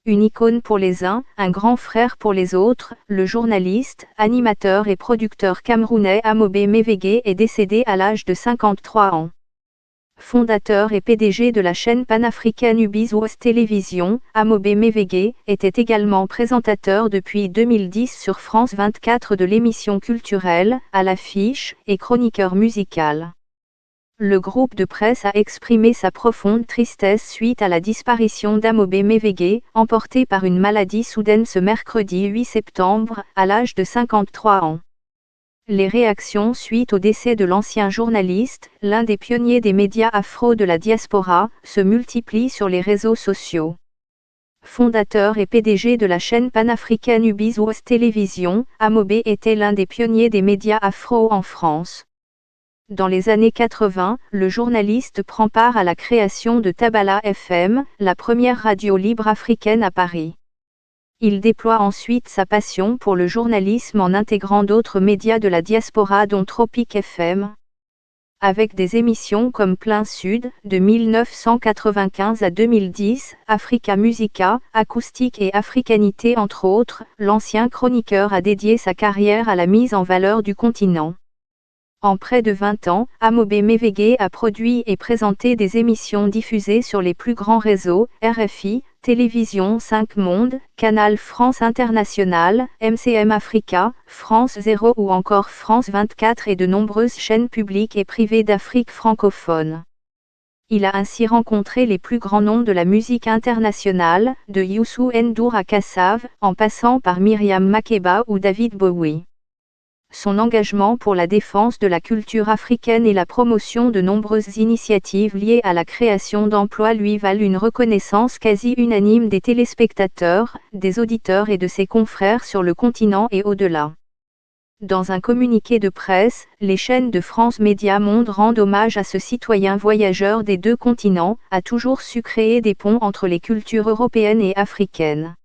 Une icône pour les uns, un grand frère pour les autres, le journaliste, animateur et producteur camerounais Amobe Mevege est décédé à l'âge de 53 ans. Fondateur et PDG de la chaîne panafricaine UBiz Télévision, Amobe Mevege était également présentateur depuis 2010 sur France 24 de l'émission culturelle, À l'affiche, et chroniqueur musical. Le groupe de presse a exprimé sa profonde tristesse suite à la disparition d'Amobe Mevege, emporté par une maladie soudaine ce mercredi 8 septembre, à l'âge de 53 ans. Les réactions suite au décès de l'ancien journaliste, l'un des pionniers des médias afro de la diaspora, se multiplient sur les réseaux sociaux. Fondateur et PDG de la chaîne panafricaine UBiz Télévision, Amobe était l'un des pionniers des médias afro en France. Dans les années 80, le journaliste prend part à la création de Tabala FM, la première radio libre africaine à Paris. Il déploie ensuite sa passion pour le journalisme en intégrant d'autres médias de la diaspora dont Tropic FM. Avec des émissions comme Plein Sud, de 1995 à 2010, Africa Musica, Acoustique et Africanité entre autres, l'ancien chroniqueur a dédié sa carrière à la mise en valeur du continent. En près de 20 ans, Amobe Mevege a produit et présenté des émissions diffusées sur les plus grands réseaux, RFI, Télévision 5 Monde, Canal France International, MCM Africa, France 0 ou encore France 24 et de nombreuses chaînes publiques et privées d'Afrique francophone. Il a ainsi rencontré les plus grands noms de la musique internationale, de Youssou N'Dour à Kassav, en passant par Myriam Makeba ou David Bowie. Son engagement pour la défense de la culture africaine et la promotion de nombreuses initiatives liées à la création d'emplois lui valent une reconnaissance quasi unanime des téléspectateurs, des auditeurs et de ses confrères sur le continent et au-delà. Dans un communiqué de presse, les chaînes de France Médias Monde rendent hommage à ce citoyen voyageur des deux continents, a toujours su créer des ponts entre les cultures européennes et africaines.